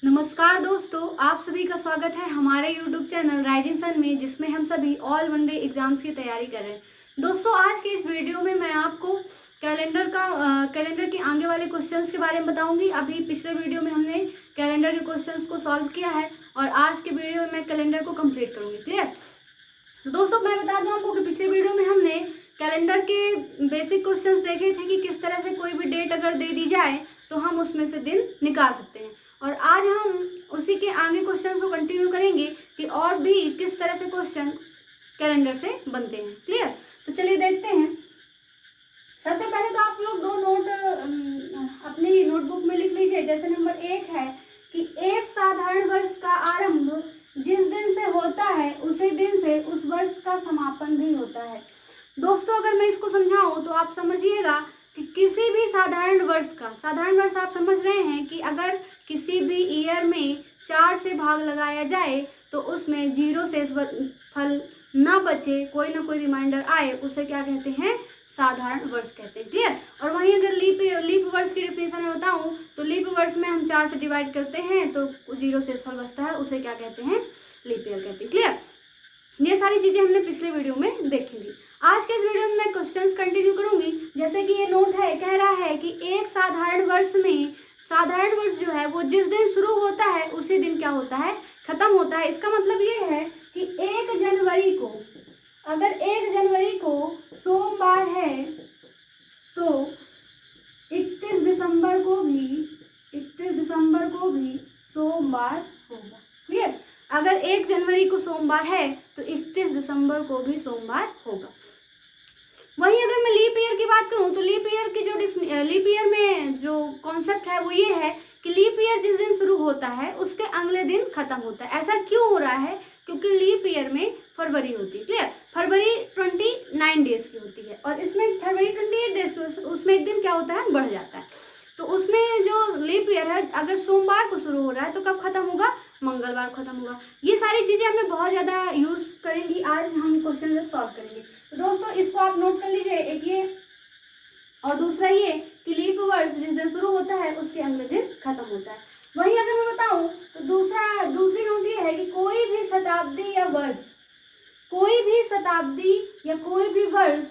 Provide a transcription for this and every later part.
नमस्कार दोस्तों, आप सभी का स्वागत है हमारे YouTube चैनल राइजिंग सन में, जिसमें हम सभी ऑल वन डे एग्जाम्स की तैयारी कर रहे हैं। दोस्तों, आज के इस वीडियो में मैं आपको कैलेंडर के आगे वाले क्वेश्चंस के बारे में बताऊंगी। अभी पिछले वीडियो में हमने कैलेंडर के क्वेश्चंस को सॉल्व किया है और आज के वीडियो में मैं कैलेंडर को कंप्लीट करूंगी। क्लियर? तो दोस्तों, मैं बता दूं आपको कि पिछले वीडियो में हमने कैलेंडर के बेसिक क्वेश्चंस देखे थे कि किस तरह से कोई भी डेट अगर दे दी जाए तो हम उसमें से दिन निकाल सकते हैं। और आज हम उसी के आगे क्वेश्चन को कंटिन्यू करेंगे कि और भी किस तरह से क्वेश्चन कैलेंडर से बनते हैं। क्लियर? तो चलिए देखते हैं। सबसे पहले तो आप लोग दो नोट अपनी नोटबुक में लिख लीजिए। जैसे नंबर 1 है कि एक साधारण वर्ष का आरंभ जिस दिन से होता है उसी दिन से उस वर्ष का समापन भी होता है। दोस्तों, अगर मैं इसको समझाऊं तो आप समझिएगा कि किसी भी साधारण वर्ष आप समझ रहे हैं कि अगर किसी भी ईयर में 4 से भाग लगाया जाए तो उसमें 0 से फल ना बचे, कोई ना कोई रिमाइंडर आए, उसे क्या कहते हैं? साधारण वर्ष कहते हैं। क्लियर? और वहीं अगर लीप वर्ष की डिफिनेशन में बताऊं तो लीप वर्ष में हम 4 से डिवाइड करते हैं तो 0 से फल बचता है, उसे क्या कहते हैं? लीप ईयर कहते हैं। क्लियर? ये सारी चीजें हमने पिछले वीडियो में देखी थी। आज के इस वीडियो में मैं क्वेश्चंस कंटिन्यू करूंगी। जैसे कि ये नोट है, कह रहा है कि एक साधारण वर्ष जो है वो जिस दिन शुरू होता है उसी दिन क्या होता है? खत्म होता है। इसका मतलब ये है कि 1 जनवरी को, अगर 1 जनवरी को सोमवार है तो 31 दिसंबर को भी सोमवार होगा। क्लियर? अगर 1 जनवरी को सोमवार है तो 31 दिसंबर को भी सोमवार होगा। वहीं अगर मैं लीप ईयर की बात करूं तो लीप ईयर में जो कॉन्सेप्ट है वो ये है कि लीप ईयर जिस दिन शुरू होता है उसके अगले दिन खत्म होता है। ऐसा क्यों हो रहा है? क्योंकि लीप ईयर में फरवरी होती है। क्लियर? फरवरी 29 डेज की होती है और इसमें फरवरी 28 डेज, उसमें एक दिन क्या होता है? बढ़ जाता है। तो उसमें जो लीप ईयर है अगर सोमवार को शुरू हो रहा है तो कब खत्म होगा? मंगलवार खत्म होगा। ये सारी चीजें हमें बहुत ज्यादा यूज करेंगी। आज हम क्वेश्चन जब सॉल्व करेंगे तो दोस्तों इसको आप नोट कर लीजिए, एक ये और दूसरा ये कि लीप वर्ष जिस दिन शुरू होता है उसके अगले दिन खत्म होता है। वहीं अगर मैं बताऊं तो दूसरी नोट ये है कि कोई भी शताब्दी या कोई भी वर्ष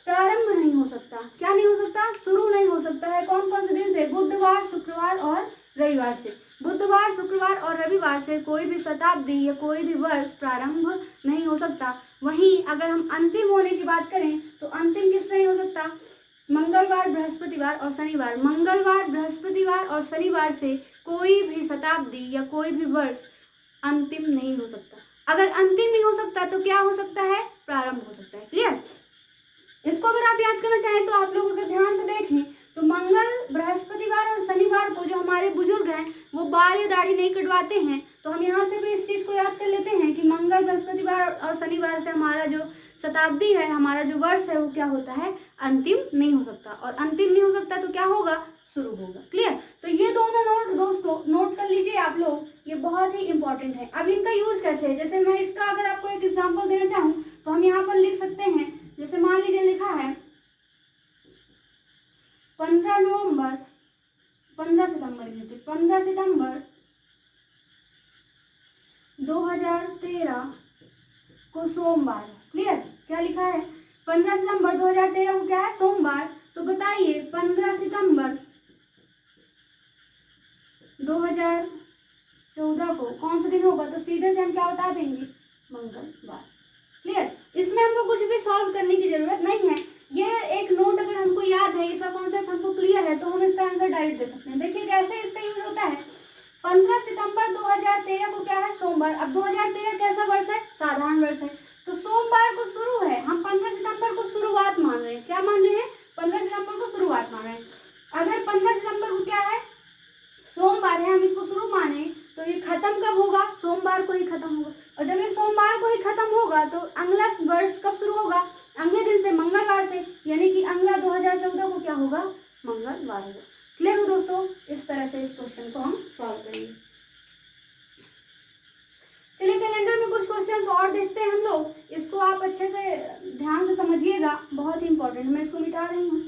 प्रारंभ नहीं हो सकता। क्या नहीं हो सकता? शुरू नहीं हो सकता है। कौन कौन से दिन से? बुधवार, शुक्रवार और रविवार से। बुधवार, शुक्रवार और रविवार से कोई भी शताब्दी या कोई भी वर्ष प्रारंभ नहीं हो सकता। वहीं अगर हम अंतिम होने की बात करें तो अंतिम किससे नहीं हो सकता? मंगलवार, बृहस्पतिवार और शनिवार। मंगलवार, बृहस्पतिवार और शनिवार से कोई भी शताब्दी या कोई भी वर्ष अंतिम नहीं हो सकता। अगर अंतिम नहीं हो सकता तो क्या हो सकता है? प्रारंभ हो सकता है। क्लियर? इसको अगर आप याद करना चाहें तो आप लोग अगर ध्यान से देखें तो मंगल, बृहस्पतिवार और शनिवार को जो हमारे बुजुर्ग हैं वो बाल या दाढ़ी नहीं कटवाते हैं, तो हम यहाँ से भी इस चीज को याद कर लेते हैं कि मंगल, बृहस्पतिवार और शनिवार से हमारा जो शताब्दी है, हमारा जो वर्ष है वो क्या होता है? अंतिम नहीं हो सकता। और अंतिम नहीं हो सकता तो क्या होगा? शुरू होगा। क्लियर? तो ये दोनों नोट दोस्तों नोट कर लीजिए आप लोग, ये बहुत ही इंपॉर्टेंट है। अब इनका यूज कैसे है? जैसे मैं इसका अगर आपको एक एग्जाम्पल देना चाहूँ तो हम यहाँ पर लिख सकते हैं। जैसे मान लीजिए लिखा है 15 सितंबर 2013 को सोमवार। क्लियर? क्या लिखा है? 15 सितंबर 2013 को क्या है? सोमवार। तो बताइए 15 सितंबर 2014 को कौन सा दिन होगा? तो सीधे से हम क्या बता देंगे? मंगलवार। क्लियर? इसमें हमको कुछ भी सॉल्व करने की जरूरत नहीं है। यह एक नोट अगर हमको याद है, इसका कॉन्सेप्ट हमको क्लियर है तो हम इसका आंसर डायरेक्ट दे सकते हैं। देखिए कैसे इसका यूज होता है। 15 सितंबर 2013 को क्या है? सोमवार। अब 2013 कैसा वर्ष है? साधारण वर्ष है। तो सोमवार को शुरू है, हम 15 सितंबर को शुरुआत मान रहे हैं। क्या मान रहे हैं? 15 सितंबर को शुरुआत मान रहे हैं। अगर 15 सितंबर को क्या है? सोमवार है, हम इसको शुरू माने तो ये खत्म कब होगा? सोमवार को ही खत्म होगा। और जब ये सोमवार को ही खत्म होगा तो अगला वर्ष कब शुरू होगा? अगले दिन से, मंगलवार से, यानी कि अगला 2014 को क्या होगा? मंगलवार होगा। क्लियर हो दोस्तों? इस तरह से इस क्वेश्चन को हम सॉल्व करेंगे। चलिए कैलेंडर में कुछ क्वेश्चंस और देखते हैं हम लोग। इसको आप अच्छे से ध्यान से समझिएगा, बहुत ही इंपॉर्टेंट। मैं इसको मिटा रही हूँ।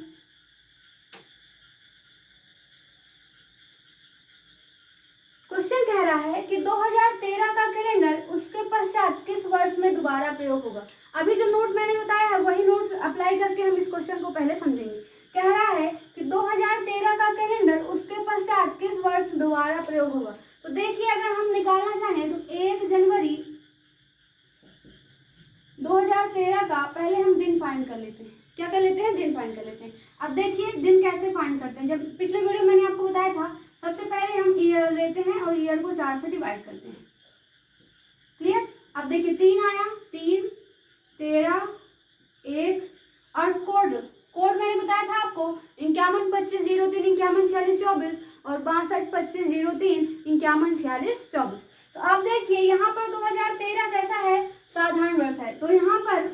है कि 2013 का कैलेंडर उसके पश्चात किस वर्ष में दोबारा प्रयोग होगा। अभी जो नोट मैंने बताया है वही नोट अप्लाई करके हम इस क्वेश्चन को पहले समझेंगे। कह रहा है कि 2013 का कैलेंडर उसके पश्चात किस वर्ष दोबारा प्रयोग होगा। तो देखिए, अगर हम निकालना चाहें तो 1 जनवरी 2013 का पहले हम दिन फाइंड कर लेते हैं। क्या कर लेते हैं? दिन फाइंड कर लेते हैं। अब देखिए दिन कैसे फाइंड करते हैं। जब पिछले वीडियो मैंने आपको बताया था, सबसे पहले हम ईयर लेते हैं और ईयर को 4 से डिवाइड करते हैं। क्लियर? अब देखिए 3 आया, 3, 13, 1 और कोड मैंने बताया था आपको 51 25 03 51 46 24 और 62 25 03 51 46 24। तो अब देखिए यहाँ पर 2013 कैसा है? साधारण वर्ष है। तो यहाँ पर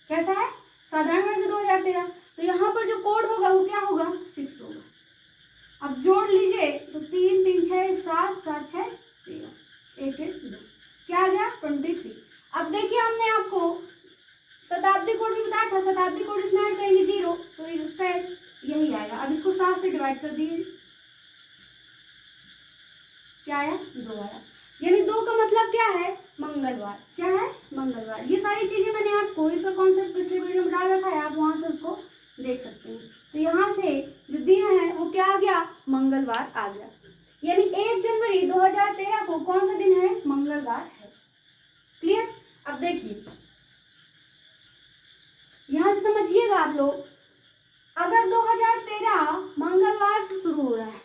कैसा है? साधारण वर्ष है 2013। तो यहाँ पर जो कोड होगा वो क्या होगा? 6 होगा। अब जोड़ लीजिए तो 3 3 6 7 7 6 13 1 1 2 क्या आ गया? 23। अब देखिए हमने आपको शताब्दी कोड भी बताया था, शताब्दी कोड इसमें ऐड करेंगे 0 तो इसका यही आएगा। अब इसको 7 से डिवाइड कर दिए, क्या आया? 2 आया। यानी 2 का मतलब क्या है? मंगलवार। क्या है? मंगलवार। ये सारी चीजें मैंने आपको इसका कॉन्सेप्ट पिछले वीडियो में डाल रखा है, आप वहां से उसको देख सकते हैं। तो यहाँ से जो दिन है वो क्या आ गया? मंगलवार आ गया। यानी 1 जनवरी 2013 को कौन सा दिन है? मंगलवार है। क्लियर? अब देखिए यहाँ से समझिएगा आप लोग, अगर 2013 मंगलवार से शुरू हो रहा है,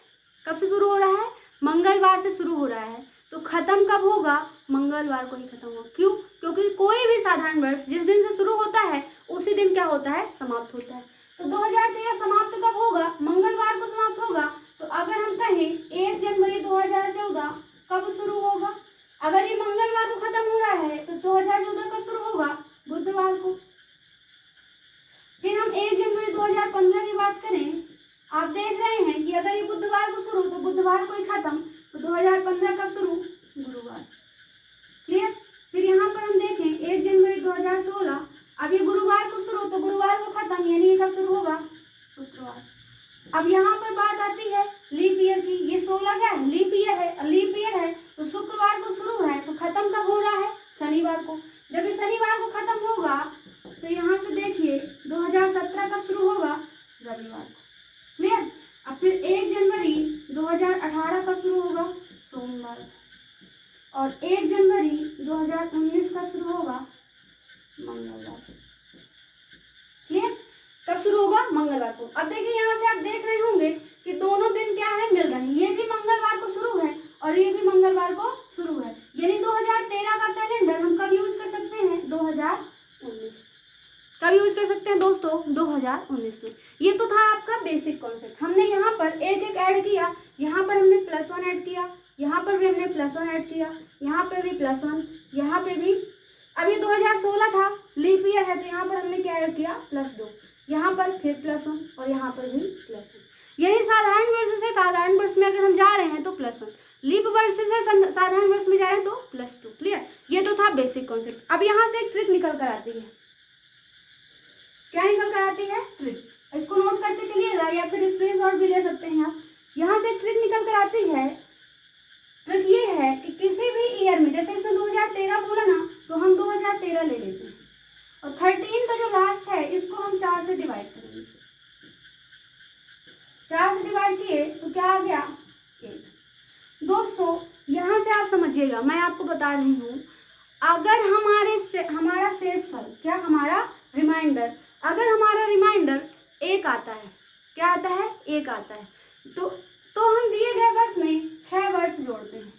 कब से शुरू हो रहा है? मंगलवार से शुरू हो रहा है, तो खत्म कब होगा? मंगलवार को ही खत्म होगा। क्यों? क्योंकि कोई भी साधारण वर्ष जिस दिन से शुरू होता है उसी दिन क्या होता है? समाप्त होता है। तो 2013 समाप्त कब होगा? मंगलवार को समाप्त होगा। तो अगर हम कहें 1 जनवरी 2014 कब शुरू होगा? अगर ये मंगलवार को खत्म हो रहा है तो 2014 कब शुरू होगा? बुधवार को। फिर हम 1 जनवरी 2015 की बात करें, आप देख रहे हैं कि अगर ये बुधवार को शुरू तो बुधवार को ही खत्म, तो 2015 कब शुरू? गुरुवार। क्लियर? फिर यहाँ पर हम देखें 1 जनवरी 2016, अब ये गुरुवार को शुरू तो गुरुवार को खत्म, यानी ये कब शुरू होगा? शुक्रवार। अब यहाँ पर बात आती है लीप ईयर की। ये 16 क्या है? लीप ईयर है। लीप ईयर है तो शुक्रवार को शुरू है तो खत्म कब हो रहा है? शनिवार को। जब ये शनिवार को खत्म होगा तो यहाँ से देखिए 2017 कब शुरू होगा? रविवार को। क्लियर? अब फिर 1 जनवरी 2018 कब शुरू होगा? सोमवार को। और 1 जनवरी 2019 कब शुरू होगा? मंगलवार को। क्लियर? कब शुरू होगा? मंगलवार को। अब देखिए यहाँ से आप देख रहे होंगे कि दोनों दिन क्या है? मिल रहे हैं। ये भी मंगलवार को शुरू है और ये भी मंगलवार को शुरू है। यानी 2013 का कैलेंडर हम कब यूज कर सकते हैं? 2019। कब यूज कर सकते हैं दोस्तों? 2019 में। ये तो था आपका बेसिक कॉन्सेप्ट। हमने यहाँ पर एक एक ऐड किया, यहाँ पर हमने +1 ऐड किया, यहाँ पर भी हमने +1 ऐड किया, यहाँ पे भी +1, यहाँ पे भी। अब ये 2016 था, लीप ईयर है, तो यहाँ पर हमने क्या ऐड किया? +2, यहाँ पर फिर +1 और यहाँ पर भी +1। यही साधारण वर्ष से साधारण वर्ष में अगर हम जा रहे हैं तो +1, लीप वर्ष से साधारण वर्ष में जा रहे हैं तो +2। क्लियर? ये तो था बेसिक कॉन्सेप्ट। अब यहाँ से एक ट्रिक निकल कर आती है। क्या निकल कर आती है? ट्रिक। इसको नोट करते चलिएगा या फिर स्क्रीनशॉट भी ले सकते हैं आप। यहाँ से ट्रिक निकल कर आती है। ट्रिक ये है कि किसी भी ईयर में, जैसे इसने 2013 बोला ना, तो हम 2013 ले लेते हैं और 13 का जो लास्ट है इसको हम 4 से डिवाइड करेंगे। 4 से डिवाइड किए तो क्या आ गया? 1। दोस्तों यहाँ से आप समझिएगा, मैं आपको बता रही हूँ, अगर हमारा शेषफल, क्या हमारा रिमाइंडर, अगर हमारा रिमाइंडर 1 आता है, क्या आता है? 1 आता है, तो हम दिए गए वर्ष में 6 वर्ष जोड़ते हैं।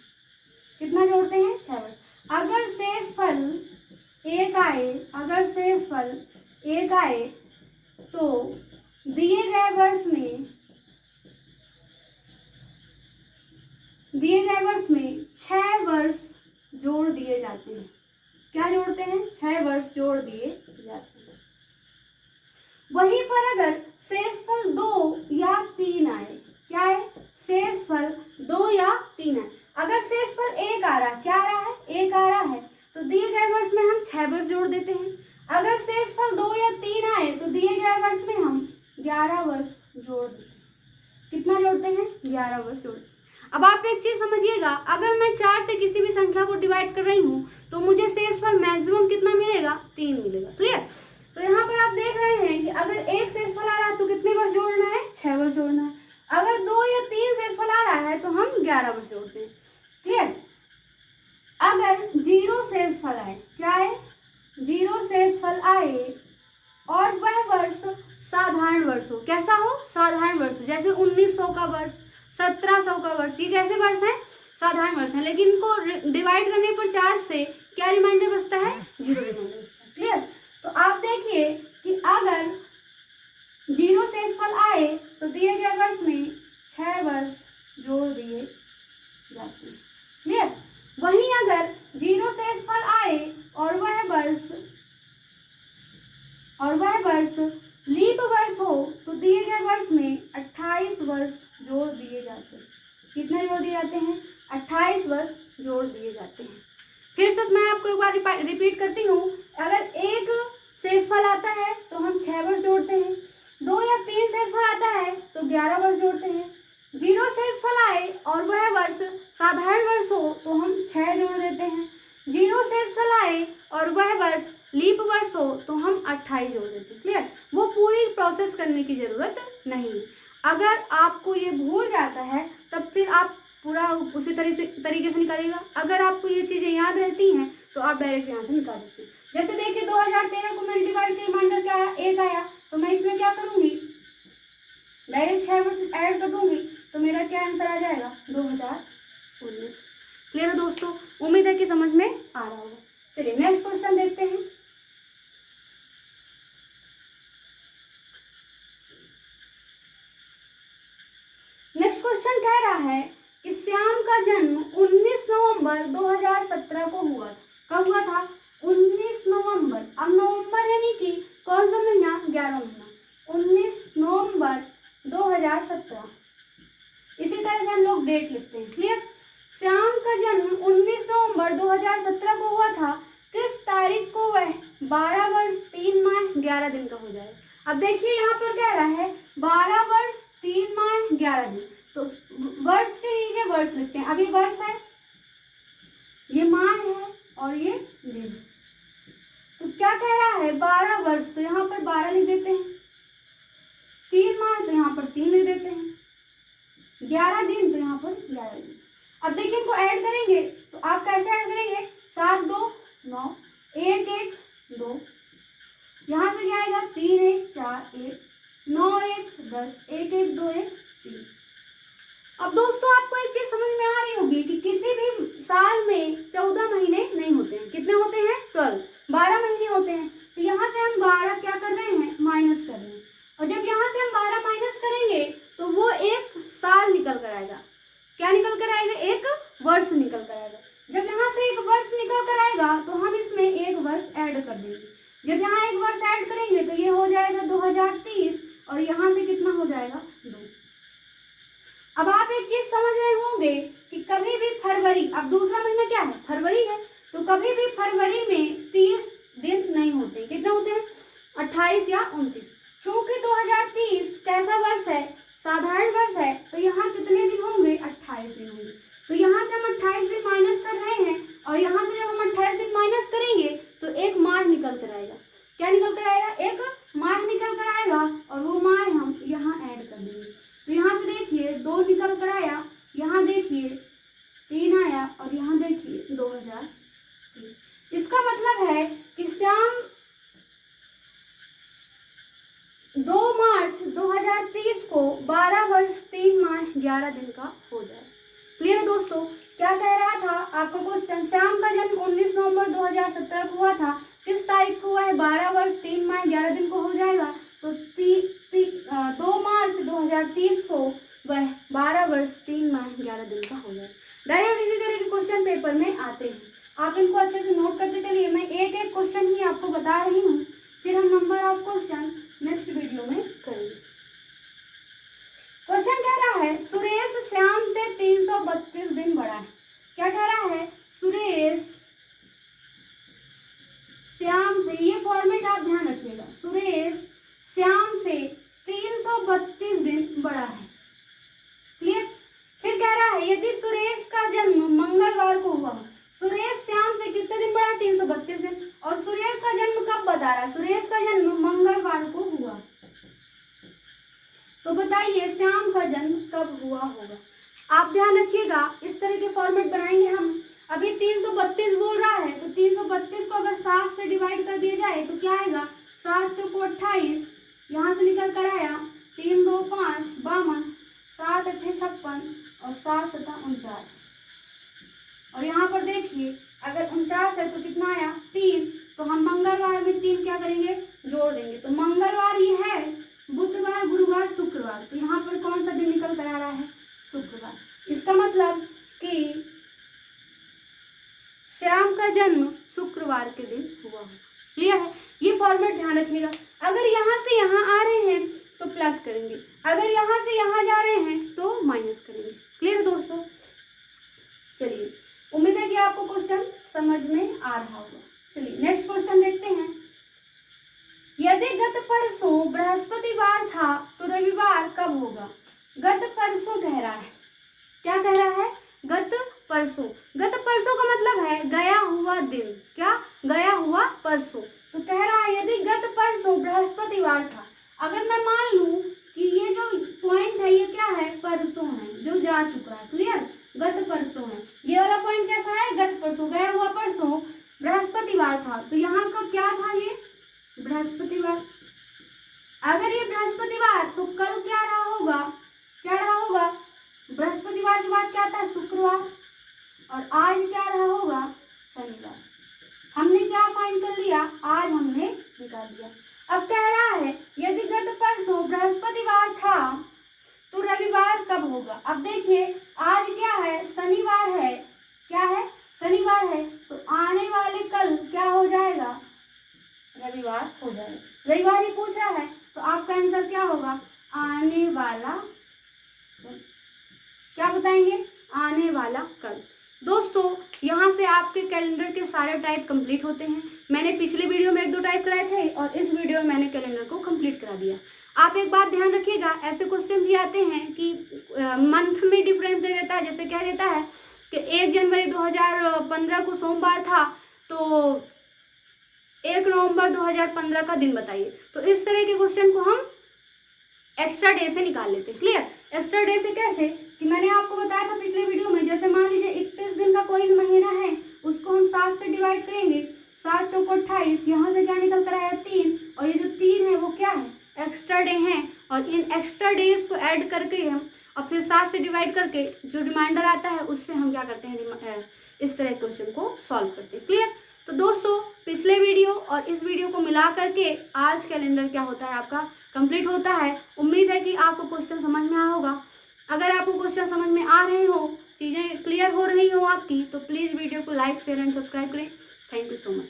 कितना जोड़ते हैं? 6 वर्ष। अगर शेषफल 1 आए, अगर शेषफल 1 आए तो दिए गए वर्ष में 6 वर्ष जोड़ दिए जाते हैं। क्या जोड़ते हैं? 6 वर्ष जोड़ दिए जाते हैं। वहीं पर अगर शेषफल 2 या 3 आए, क्या है? शेषफल 2 या 3 आए। अगर शेषफल 1 आ रहा है, क्या आ रहा है? 1 आ रहा है, तो दिए गए वर्ष में हम 6 वर्ष जोड़ देते हैं। अगर शेषफल 2 या 3 आए तो दिए गए वर्ष में हम 11 वर्ष जोड़ देते हैं। कितना जोड़ते हैं? 11 वर्ष जोड़ते हैं। अब आप एक चीज समझिएगा, अगर मैं 4 से किसी भी संख्या को डिवाइड कर रही हूँ तो मुझे शेषफल मैक्सिमम कितना मिलेगा, 3 मिलेगा। क्लियर। तो यहाँ पर आप देख रहे हैं कि अगर एक शेषफल आ रहा है तो कितने वर्ष जोड़ना है, 6 वर्ष जोड़ना है। अगर 2 या 3 शेषफल आ रहा है तो हम 11 वर्ष जोड़ते हैं। क्लियर। अगर 0 शेषफल आए, क्या है, 0 शेषफल आए और वह वर्ष साधारण वर्ष हो, कैसा हो, साधारण वर्ष हो, जैसे 1900 का वर्ष, 1700 का वर्ष, ये कैसे वर्ष है, साधारण वर्ष है। लेकिन इनको डिवाइड करने पर 4 से क्या रिमाइंडर बचता है, 0 रिमाइंडर बचता है। क्लियर। तो आप देखिए कि अगर 0 शेषफल आए तो दिए गए वर्ष में 6 वर्ष जोड़ दिए जाते हैं। क्लियर। वहीं अगर 0 शेषफल आए और वह वर्ष लीप वर्ष हो तो दिए गए वर्ष में 28 वर्ष जोड़ दिए जाते हैं। कितने जोड़ दिए जाते हैं, 28 वर्ष जोड़ दिए जाते हैं। फिर से मैं आपको एक बार रिपीट करती हूँ, अगर एक शेषफल आता है तो हम 6 वर्ष जोड़ते हैं, 2 या 3 शेषफल आता है तो 11 वर्ष जोड़ते हैं, 0 शेषफल आए और वह वर्ष साधारण वर्ष हो तो हम 6 जोड़ देते हैं, 0 शेषफल आए और वह वर्ष लीप वर्ष हो तो हम 28 जोड़ देते हैं। क्लियर। वो पूरी प्रोसेस करने की जरूरत नहीं है। अगर आपको ये भूल जाता है तब फिर आप पूरा उसी तरीके से निकालिएगा। अगर आपको ये चीज़ें याद रहती हैं तो आप डायरेक्ट यहाँ से निकाल सकते हैं। जैसे देखिए 2013 को मैंने डिवाइड किया, रिमाइंडर क्या आया, 1 आया, तो मैं इसमें क्या करूँगी, डायरेक्ट 6 वर्ष ऐड कर दूंगी तो मेरा क्या आंसर आ जाएगा, 2019। क्लियर है दोस्तों, उम्मीद है कि समझ में आ रहा होगा। चलिए नेक्स्ट क्वेश्चन देखते हैं। नेक्स्ट क्वेश्चन कह रहा है कि श्याम का जन्म 19 नवंबर 2017 को हुआ था। कब हुआ था, 19 नवंबर। अब नवंबर यानी कि कौन सा महीना, 11वां महीना, 19 नवंबर 2017। इसी तरह से हम लोग डेट लिखते हैं। क्लियर। श्याम का जन्म 19 नवंबर 2017 को हुआ था। किस तारीख को वह 12 वर्ष 3 माह 11 दिन का हो जाएगा। अब देखिए यहाँ पर कह रहा है 12 वर्ष 3 माह 11 दिन, तो वर्ष के नीचे वर्ष लिखते हैं। अब ये वर्ष है, ये माह है और ये दिन। तो क्या कह रहा है, 12 वर्ष तो यहाँ पर 12 लिख देते हैं, 3 माह तो यहाँ पर 3 लिख देते हैं, 11 दिन तो यहाँ पर 11 दिन। अब देखिए इनको ऐड करेंगे तो आप कैसे ऐड करेंगे, 7 2 9, 1 1 2, यहाँ से क्या आएगा, 3 1 4 1, 9 1 10, 1 1 2 1 3। अब दोस्तों आपको एक चीज समझ में आ रही होगी कि किसी भी साल में 14 महीने नहीं होते हैं। कितने होते हैं, 12 महीने होते हैं। तो यहाँ से हम 12 क्या कर रहे हैं, माइनस कर रहे हैं। और जब यहाँ से हम 12 माइनस करेंगे तो वो एक साल निकल कर आएगा। क्या निकल कर आएगा, एक वर्ष निकल कर आएगा। जब यहाँ से एक वर्ष निकल कर आएगा तो हम इसमें एक वर्ष ऐड कर देंगे। जब यहाँ एक वर्ष ऐड करेंगे तो ये हो जाएगा 2030 और यहाँ से कितना हो जाएगा, 2। अब आप एक चीज समझ रहे होंगे कि कभी भी फरवरी, अब दूसरा महीना क्या है, फरवरी है, तो कभी भी फरवरी में 30 दिन नहीं होते। कितने होते हैं, 28 या 29। चूंकि 2030 कैसा वर्ष है, साधारण वर्ष है, तो यहाँ कितने दिन होंगे, 28 दिन होंगे। तो यहाँ से हम 28 दिन माइनस कर रहे हैं और यहाँ से जब हम 28 दिन माइनस करेंगे तो एक माह निकल कर आएगा। क्या निकल कर आएगा, एक माह निकल कर आएगा और वो माह हम यहाँ ऐड कर देंगे। तो यहाँ से देखिए 2 निकल कर आया, यहाँ देखिए 3 आया और यहाँ देखिए 2003। इसका मतलब है कि श्याम 2 मार्च 2030 को 12 वर्ष 3 माह 11 दिन का हो जाए। क्लियर है दोस्तों, क्या कह रहा था आपको क्वेश्चन, श्याम का जन्म 19 नवंबर 2017 को हुआ था। किस तारीख को वह 12 वर्ष 3 माह 11 दिन को हो जाएगा, तो 2 मार्च 2030 को वह 12 वर्ष 3 माह 11 दिन का हो जाएगा। डायरेक्ट इसी तरह के क्वेश्चन पेपर में आते हैं, आप इनको अच्छे से नोट करते चलिए। मैं एक एक क्वेश्चन ही आपको बता रही हूँ, फिर हम number of question next video में करेंगे। क्वेश्चन कह रहा है सुरेश श्याम से 332 दिन बड़ा है। क्या कह रहा है, सुरेश श्याम से, ये फॉर्मेट आप ध्यान रखिएगा, सुरेश श्याम से 332 दिन बड़ा है। क्लियर। फिर कह रहा है यदि सुरेश का जन्म मंगलवार को हुआ, सुरेश श्याम से कितने दिन बड़ा है? 332 दिन। और सुरेश का जन्म कब बता रहा है? सुरेश का जन्म मंगलवार को हुआ। तो बताइए श्याम का जन्म कब हुआ होगा? आप ध्यान रखिएगा, इस तरह के फॉर्मेट बनाएंगे हम। अभी 332 बोल रहा है, तो 332 को अगर 7 से डिवाइड कर दिया जाए तो क्या आएगा? 7 चौको 28, यहाँ से निकल कर आया 3 2 5 52, 7 8 56 और 7 7 49। और यहाँ पर देखिए अगर 49 है तो कितना आया? 3। तो हम मंगलवार में 3 क्या करेंगे? जोड़ देंगे। तो मंगलवार ही है, बुधवार, गुरुवार, शुक्रवार। तो यहाँ पर कौन सा दिन निकल कर आ रहा है? शुक्रवार। इसका मतलब कि श्याम का जन्म शुक्रवार के दिन हुआ। क्लियर है? ये फॉर्मेट ध्यान रखिएगा। अगर यहाँ से यहाँ आ रहे हैं तो प्लस करेंगे, अगर यहाँ से यहाँ जा रहे हैं तो माइनस करेंगे। क्लियर दोस्तों? चलिए, उम्मीद है कि आपको क्वेश्चन समझ में आ रहा होगा। चलिए नेक्स्ट क्वेश्चन देखते हैं। यदि गत परसों बृहस्पतिवार था तो रविवार कब होगा? गत परसों कह रहा है, क्या कह रहा है? गत परसों। गत परसों का मतलब है गया हुआ दिन। क्या? गया हुआ परसों। तो कह रहा है यदि गत परसों बृहस्पतिवार था, अगर मैं मान लूं कि ये जो पॉइंट है ये क्या है? परसों है, जो जा चुका है। क्लियर? गत परसों है। ये वाला पॉइंट कैसा है? गत परसों, गया हुआ परसों बृहस्पतिवार था। तो यहाँ का क्या था? ये बृहस्पतिवार। अगर ये बृहस्पतिवार तो कल क्या रहा होगा? क्या रहा होगा? बृहस्पतिवार के बाद क्या आता है? शुक्रवार। और आज क्या रहा होगा? शनिवार। हमने क्या फाइंड कर लिया? आज हमने निकाल लिया। अब कह रहा है यदि गत परसों बृहस्पतिवार था तो रविवार कब होगा? अब देखिए आज क्या है? शनिवार है। क्या है? शनिवार है। तो आने वाले कल क्या हो जाएगा? रविवार हो जाएगा। रविवार ही पूछ रहा है तो आपका आंसर क्या होगा? आने वाला कल। क्या बताएंगे? आने वाला कल। दोस्तों यहाँ से आपके कैलेंडर के सारे टाइप कंप्लीट होते हैं। मैंने पिछले वीडियो में 1-2 टाइप कराए थे और इस वीडियो में मैंने कैलेंडर को कंप्लीट करा दिया। आप एक बात ध्यान रखिएगा, ऐसे क्वेश्चन भी आते हैं कि मंथ में डिफरेंस दे देता है। जैसे क्या रहता है कि 1 जनवरी 2015 को सोमवार था तो 1 नवंबर 2015 का दिन बताइए। तो इस तरह के क्वेश्चन को हम एक्स्ट्रा डे से निकाल लेते हैं। क्लियर? एक्स्ट्रा डे से कैसे? कि मैंने आपको बताया था पिछले वीडियो में, जैसे मान लीजिए 31 दिन का कोई भी महीना है, उसको हम 7 से डिवाइड करेंगे। 7 चौको 28, यहाँ से क्या निकल कर आया? 3। और ये जो 3 है वो क्या है? एक्स्ट्रा डे है। और इन एक्स्ट्रा डेज को ऐड करके हम और फिर 7 से डिवाइड करके जो रिमाइंडर आता है उससे हम क्या करते हैं? इस तरह क्वेश्चन को सॉल्व करते हैं। क्लियर? तो दोस्तों पिछले वीडियो और इस वीडियो को मिला करके आज कैलेंडर क्या होता है? आपका कंप्लीट होता है। उम्मीद है कि आपको क्वेश्चन समझ में आया होगा। अगर आपको क्वेश्चन समझ में आ रहे हो, चीज़ें क्लियर हो रही हो आपकी, तो प्लीज़ वीडियो को लाइक, शेयर एंड सब्सक्राइब करें। Thank you so much.